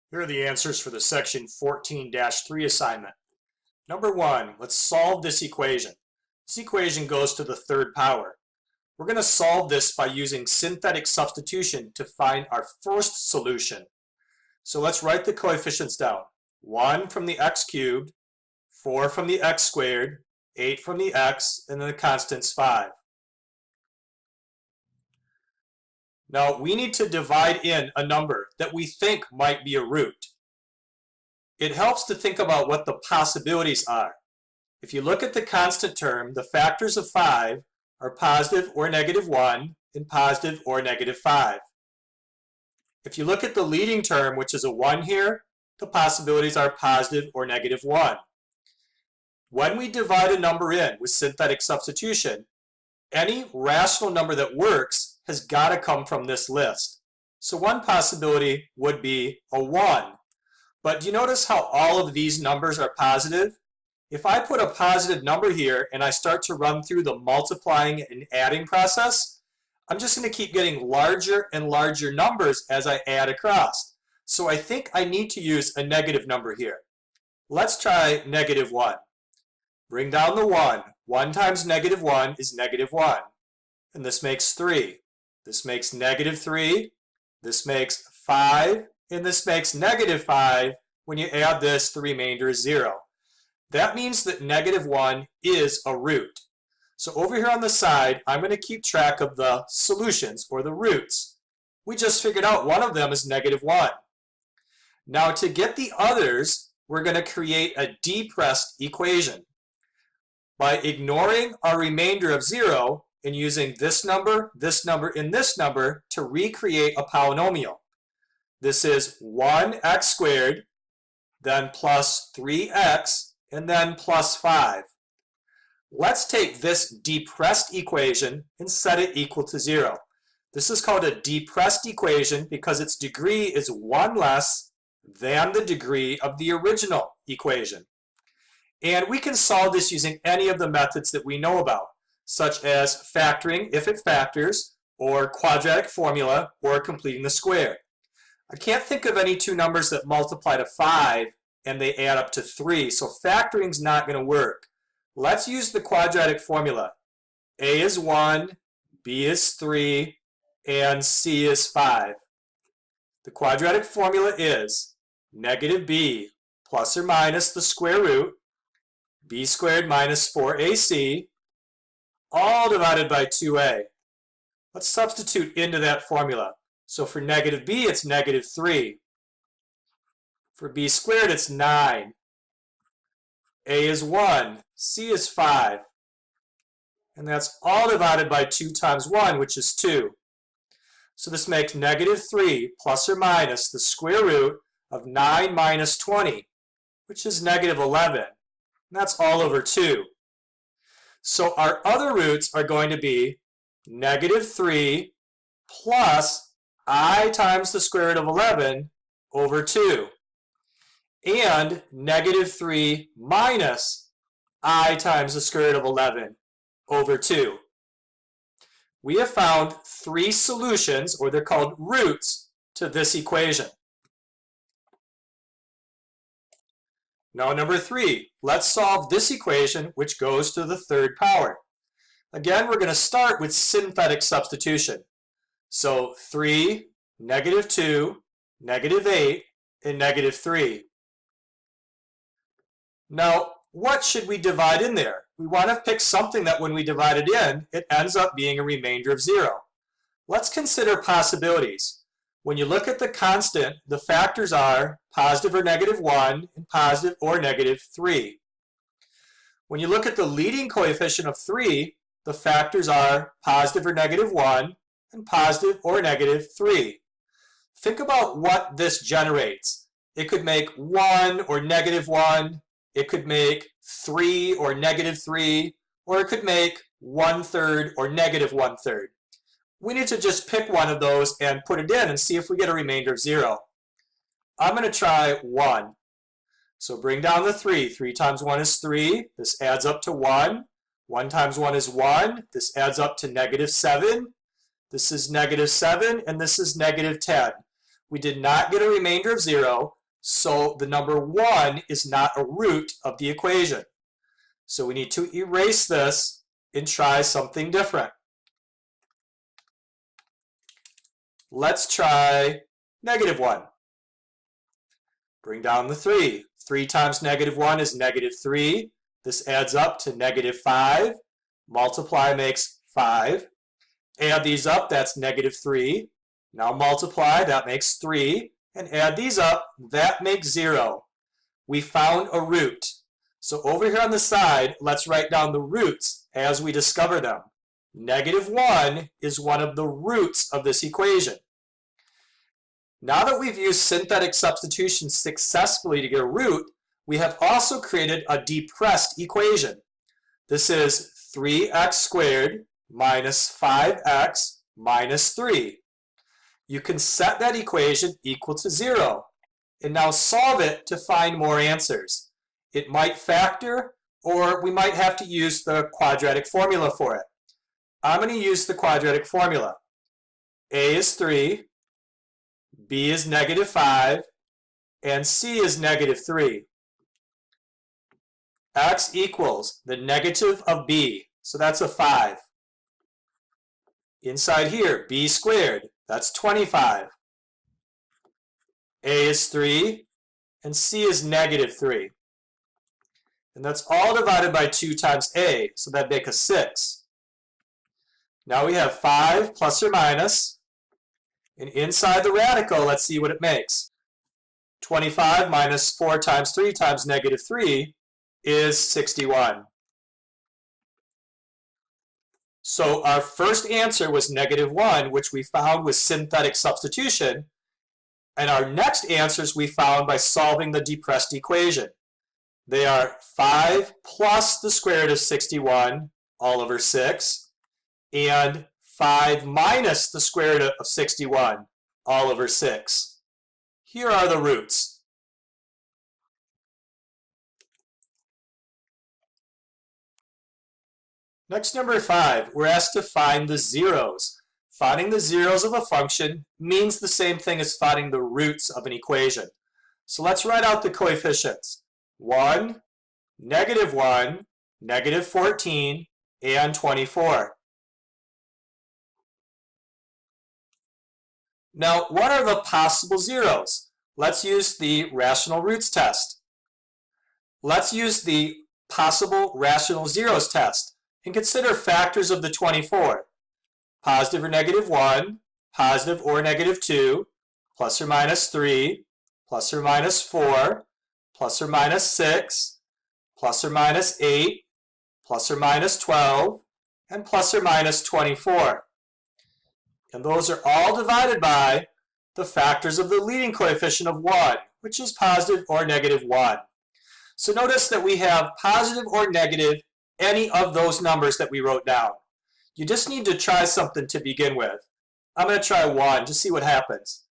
Here are the answers for the section 14-3 assignment. Number 1, let's solve this equation. This equation goes to the third power. We're going to solve this by using synthetic substitution to find our first solution. So let's write the coefficients down. 1 from the x cubed, 4 from the x squared, 8 from the x, and then the constant's 5. Now we need to divide in a number that we think might be a root. It helps to think about what the possibilities are. If you look at the constant term, the factors of 5 are positive or negative 1 and positive or negative 5. If you look at the leading term, which is a 1 here, the possibilities are positive or negative 1. When we divide a number in with synthetic substitution, any rational number that works has got to come from this list. So one possibility would be a 1. But do you notice how all of these numbers are positive? If I put a positive number here and I start to run through the multiplying and adding process, I'm just going to keep getting larger and larger numbers as I add across. So I think I need to use a negative number here. Let's try negative 1. Bring down the 1. 1 times negative 1 is negative 1. And this makes 3. This makes negative 3. This makes 5. And this makes negative 5. When you add this, the remainder is 0. That means that negative 1 is a root. So over here on the side, I'm going to keep track of the solutions, or the roots. We just figured out one of them is negative 1. Now to get the others, we're going to create a depressed equation. By ignoring our remainder of 0 and using this number, and this number to recreate a polynomial. This is 1x squared, then plus 3x, and then plus 5. Let's take this depressed equation and set it equal to 0. This is called a depressed equation because its degree is 1 less than the degree of the original equation. And we can solve this using any of the methods that we know about, such as factoring if it factors, or quadratic formula, or completing the square. I can't think of any two numbers that multiply to 5 and they add up to 3, so factoring is not going to work. Let's use the quadratic formula. A is 1, B is 3, and C is 5. The quadratic formula is negative b plus or minus the square root, b squared minus 4ac, all divided by 2a. Let's substitute into that formula. So for negative b, it's negative 3. For b squared, it's 9. A is 1. C is 5. And that's all divided by 2 times 1, which is 2. So this makes negative 3 plus or minus the square root of 9 minus 20, which is negative 11. And that's all over 2. So our other roots are going to be negative 3 plus I times the square root of 11 over 2. And negative 3 minus I times the square root of 11 over 2. We have found 3 solutions, or they're called roots, to this equation. Now number 3, let's solve this equation, which goes to the third power. Again, we're going to start with synthetic substitution. So 3, negative 2, negative 8, and negative 3. Now, what should we divide in there? We want to pick something that when we divide it in, it ends up being a remainder of 0. Let's consider possibilities. When you look at the constant, the factors are positive or negative 1 and positive or negative 3. When you look at the leading coefficient of 3, the factors are positive or negative 1 and positive or negative 3. Think about what this generates. It could make 1 or negative 1. It could make 3 or negative 3, or it could make 1/3 or negative 1/3. We need to just pick one of those and put it in and see if we get a remainder of 0. I'm going to try 1. So bring down the 3. 3 times 1 is 3. This adds up to 1. 1 times 1 is 1. This adds up to negative 7. This is negative 7, and this is negative 10. We did not get a remainder of 0, so the number 1 is not a root of the equation. So we need to erase this and try something different. Let's try -1. Bring down the 3. 3 times -1 is -3. This adds up to -5. Multiply makes 5. Add these up, that's -3. Now multiply, that makes 3. And add these up, that makes 0. We found a root. So over here on the side, let's write down the roots as we discover them. -1 is one of the roots of this equation. Now that we've used synthetic substitution successfully to get a root, we have also created a depressed equation. This is 3x squared minus 5x minus 3. You can set that equation equal to 0 and now solve it to find more answers. It might factor, or we might have to use the quadratic formula for it. I'm going to use the quadratic formula. A is 3, B is -5, and C is -3. X equals the negative of B, so that's a 5. Inside here, B squared, that's 25. A is 3, and C is -3. And that's all divided by 2 times A, so that'd make a 6. Now we have 5 plus or minus, and inside the radical, let's see what it makes. 25 minus 4 times 3 times -3 is 61. So our first answer was -1, which we found with synthetic substitution, and our next answers we found by solving the depressed equation. They are 5 plus the square root of 61 all over 6, and 5 minus the square root of 61 all over 6. Here are the roots. Next, number 5, we're asked to find the zeros. Finding the zeros of a function means the same thing as finding the roots of an equation. So let's write out the coefficients. 1, -1, -14, and 24. Now, what are the possible zeros? Let's use the rational roots test. Let's use the possible rational zeros test and consider factors of the 24. Positive or -1, positive or -2, plus or minus 3, plus or minus 4, plus or minus 6, plus or minus 8, plus or minus 12, and plus or minus 24. And those are all divided by the factors of the leading coefficient of 1, which is positive or -1. So notice that we have positive or negative any of those numbers that we wrote down. You just need to try something to begin with. I'm going to try 1 to see what happens.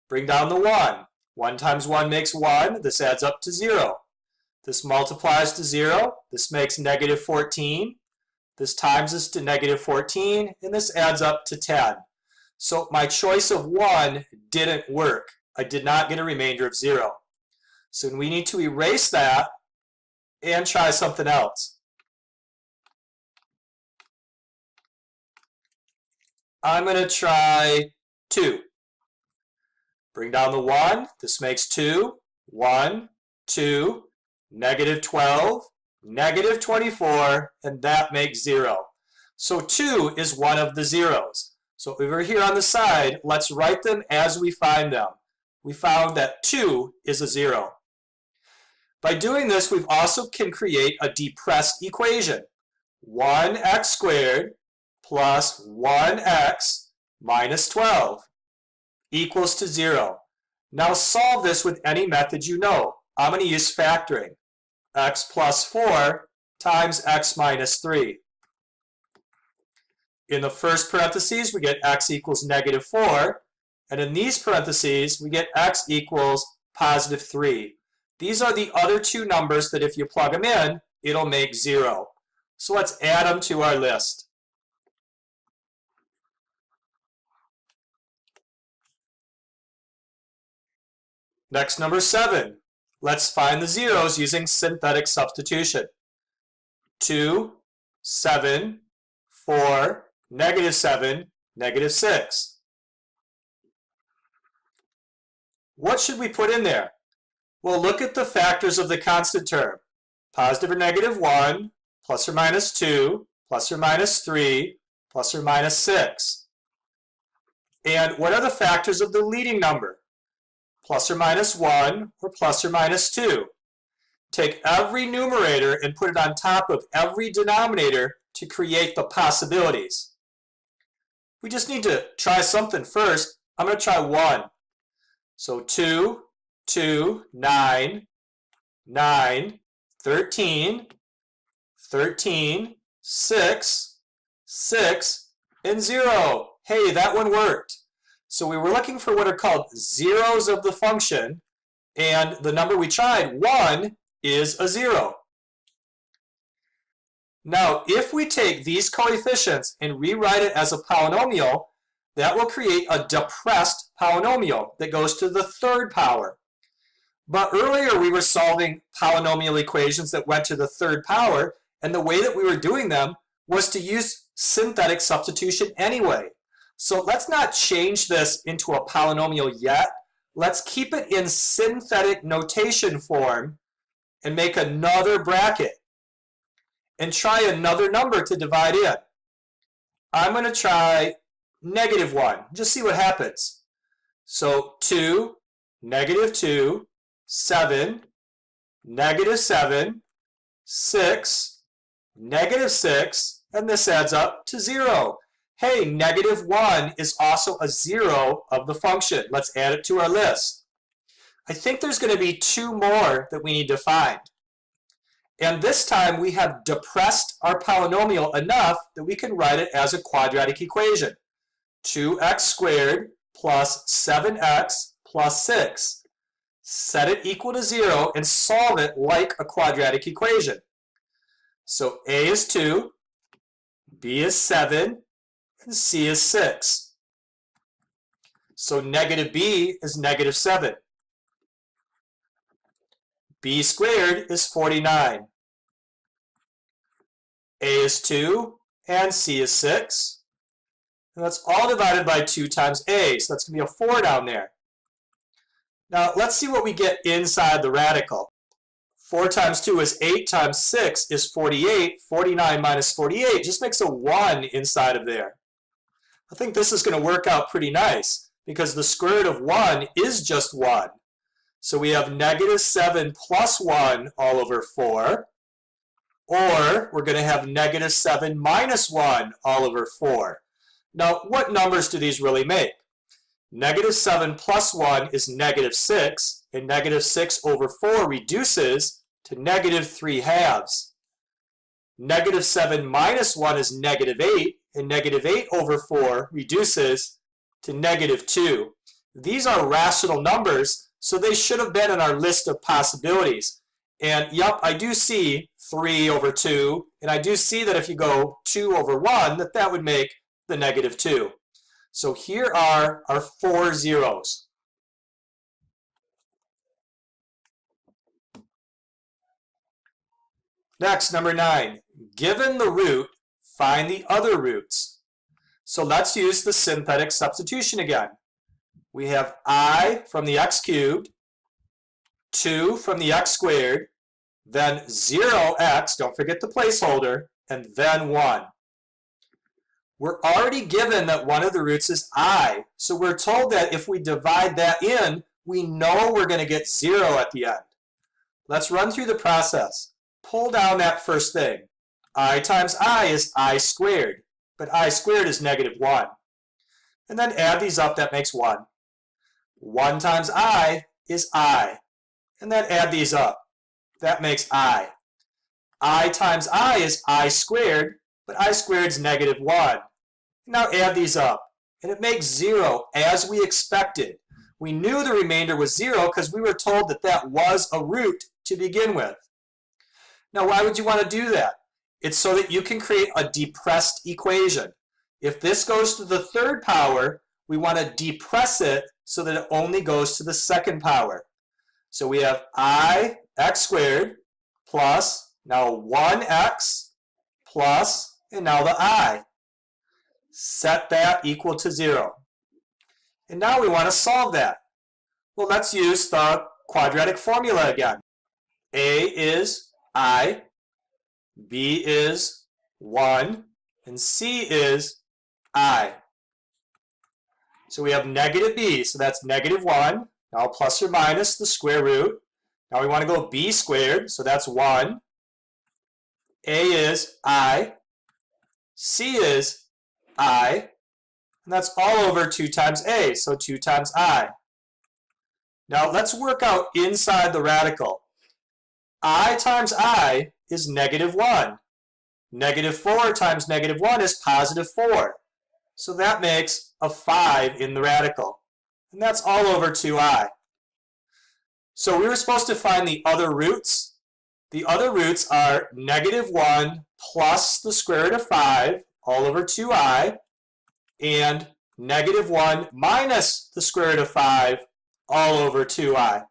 Bring down the 1. 1 times 1 makes 1. This adds up to 0. This multiplies to 0. This makes -14. This times this to -14, and this adds up to 10. So my choice of 1 didn't work. I did not get a remainder of 0. So we need to erase that and try something else. I'm going to try 2. Bring down the 1. This makes 2. 1, 2, -12, -24, and that makes 0. So 2 is one of the zeros. So over here on the side, let's write them as we find them. We found that 2 is a 0. By doing this, we've also can create a depressed equation. 1x squared plus 1x minus 12 equals to 0. Now solve this with any method you know. I'm going to use factoring. X plus 4 times x minus 3. In the first parentheses, we get x equals -4. And in these parentheses, we get x equals +3. These are the other two numbers that if you plug them in, it'll make 0. So let's add them to our list. Next, number 7. Let's find the zeros using synthetic substitution. 2, 7, 4, -7, -6. What should we put in there? Well, look at the factors of the constant term. Positive or negative 1, plus or minus 2, plus or minus 3, plus or minus 6. And what are the factors of the leading number? Plus or minus 1 or plus or minus 2. Take every numerator and put it on top of every denominator to create the possibilities. We just need to try something first. I'm going to try 1. So 2, 2, 9, 9, 13, 13, 6, 6, and 0. Hey, that one worked. So we were looking for what are called zeros of the function, and the number we tried, 1, is a 0. Now, if we take these coefficients and rewrite it as a polynomial, that will create a depressed polynomial that goes to the third power. But earlier we were solving polynomial equations that went to the third power, and the way that we were doing them was to use synthetic substitution anyway. So let's not change this into a polynomial yet. Let's keep it in synthetic notation form and make another bracket and try another number to divide in. I'm going to try -1. Just see what happens. So 2, -2, 7, -7, 6, -6, and this adds up to 0. Hey, -1 is also a 0 of the function. Let's add it to our list. I think there's going to be 2 more that we need to find. And this time we have depressed our polynomial enough that we can write it as a quadratic equation. 2x squared plus 7x plus 6. Set it equal to 0 and solve it like a quadratic equation. So a is 2, b is 7, and c is 6. So negative b is -7. b squared is 49. A is 2, and c is 6. And that's all divided by 2 times a, so that's going to be a 4 down there. Now let's see what we get inside the radical. 4 times 2 is 8 times 6 is 48. 49 minus 48 just makes a 1 inside of there. I think this is going to work out pretty nice because the square root of 1 is just 1. So we have -7 plus 1 all over 4. Or we're going to have -7 minus 1 all over 4. Now, what numbers do these really make? -7 plus 1 is -6, and -6 over 4 reduces to -3/2. -7 minus 1 is -8, and -8 over 4 reduces to -2. These are rational numbers, so they should have been in our list of possibilities. And yep, I do see 3 over 2, and I do see that if you go 2 over 1, that would make the -2. So here are our 4 zeros. Next, number 9. Given the root, find the other roots. So let's use the synthetic substitution again. We have I from the x cubed, 2 from the x squared, then 0x, don't forget the placeholder, and then 1. We're already given that one of the roots is I, so we're told that if we divide that in, we know we're going to get 0 at the end. Let's run through the process. Pull down that first thing. I times I is I squared, but I squared is -1. And then add these up, that makes 1. 1 times I is I, and then add these up. That makes I. I times I is I squared, but I squared is -1. Now add these up, and it makes 0, as we expected. We knew the remainder was 0 because we were told that that was a root to begin with. Now why would you want to do that? It's so that you can create a depressed equation. If this goes to the third power, we want to depress it so that it only goes to the second power. So we have I x squared plus now 1x plus, and now the I. Set that equal to 0. And now we want to solve that. Well, let's use the quadratic formula again. A is I, B is 1, and C is I. So we have negative b, so that's negative 1. Now plus or minus the square root. Now we want to go b squared, so that's 1. A is I. C is I. And that's all over 2 times a, so 2 times I. Now let's work out inside the radical. I times I is negative 1. Negative 4 times negative 1 is positive 4. So that makes a 5 in the radical. And that's all over 2i. So we were supposed to find the other roots. The other roots are negative 1 plus the square root of 5 all over 2i, and negative 1 minus the square root of 5 all over 2i.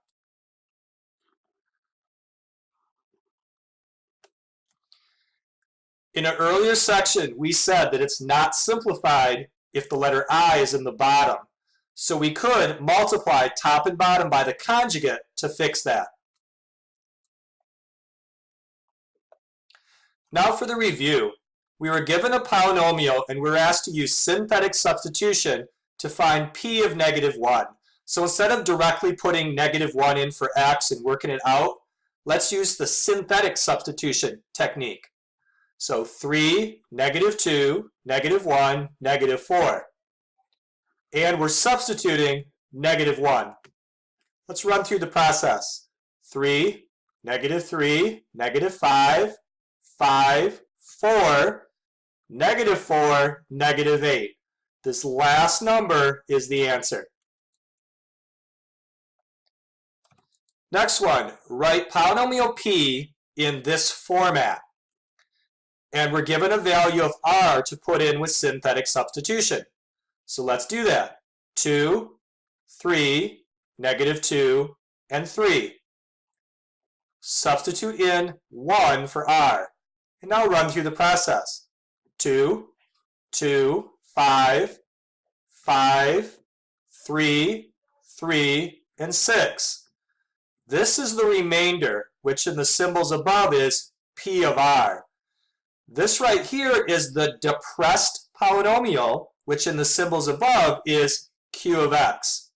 In an earlier section, we said that it's not simplified if the letter I is in the bottom. So we could multiply top and bottom by the conjugate to fix that. Now for the review. We were given a polynomial and we were asked to use synthetic substitution to find p of negative 1. So instead of directly putting negative 1 in for x and working it out, let's use the synthetic substitution technique. So 3, negative 2, negative 1, negative 4. And we're substituting negative 1. Let's run through the process. 3, negative 5, 5, 4, negative 4, negative 8. This last number is the answer. Next one, write polynomial p in this format. And we're given a value of r to put in with synthetic substitution. So let's do that. 2, 3, negative 2, and 3. Substitute in 1 for r. And now run through the process. 2, 2, 5, 5, 3, 3, and 6. This is the remainder, which in the symbols above is p of r. This right here is the depressed polynomial, which in the symbols above is q of x.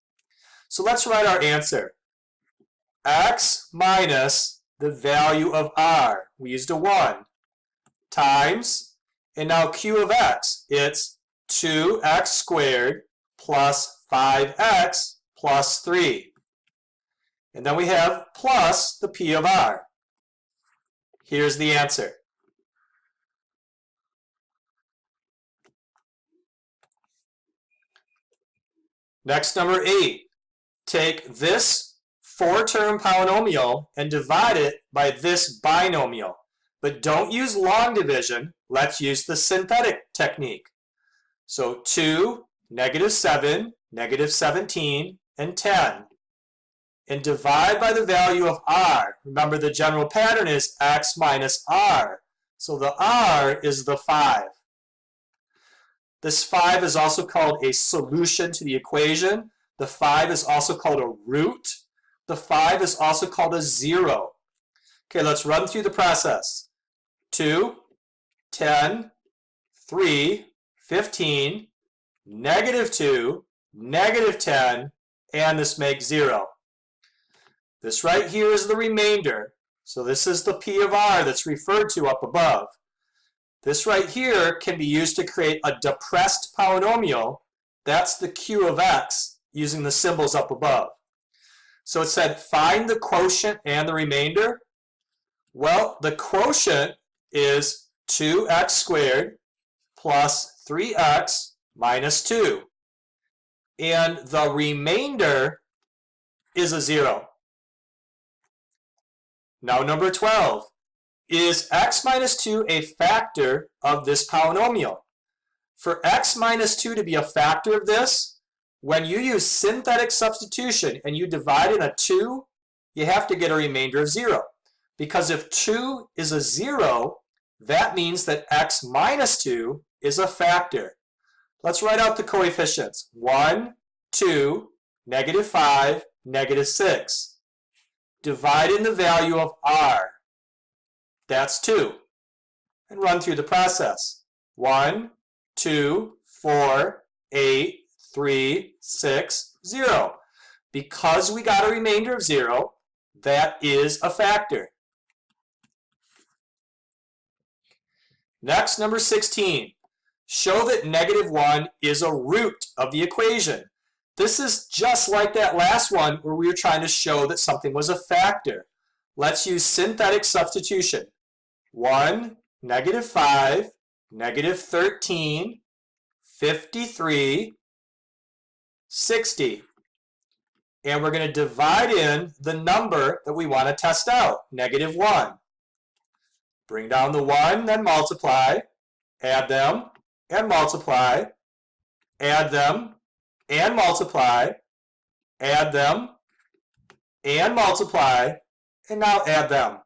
So let's write our answer. X minus the value of r, we used a 1, times, and now q of x, it's 2x squared plus 5x plus 3. And then we have plus the p of r. Here's the answer. Next, number 8. Take this 4-term polynomial and divide it by this binomial. But don't use long division. Let's use the synthetic technique. So 2, negative 7, negative 17, and 10. And divide by the value of r. Remember, the general pattern is x minus r. So the r is the 5. This 5 is also called a solution to the equation. The 5 is also called a root. The 5 is also called a 0. Okay, let's run through the process. 2, 10, 3, 15, negative 2, negative 10, and this makes 0. This right here is the remainder. So this is the p of r that's referred to up above. This right here can be used to create a depressed polynomial. That's the q of x using the symbols up above. So it said find the quotient and the remainder. Well, the quotient is 2x squared plus 3x minus 2. And the remainder is a 0. Now number 12. Is x minus 2 a factor of this polynomial? For x minus 2 to be a factor of this, when you use synthetic substitution and you divide in a 2 you have to get a remainder of 0. Because if 2 is a 0, that means that x minus 2 is a factor. Let's write out the coefficients. 1, 2, negative 5, negative 6. Divide in the value of r. That's 2. And run through the process. 1, 2, 4, 8, 3, 6, 0. Because we got a remainder of 0, that is a factor. Next, number 16. Show that negative 1 is a root of the equation. This is just like that last one where we were trying to show that something was a factor. Let's use synthetic substitution. 1, negative 5, negative 13, 53, 60. And we're going to divide in the number that we want to test out, negative 1. Bring down the 1, then multiply, add them, and multiply, add them, and multiply, add them, and multiply, and now add them.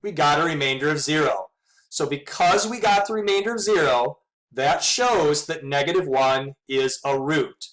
We got a remainder of 0. So because we got the remainder of 0, that shows that negative 1 is a root.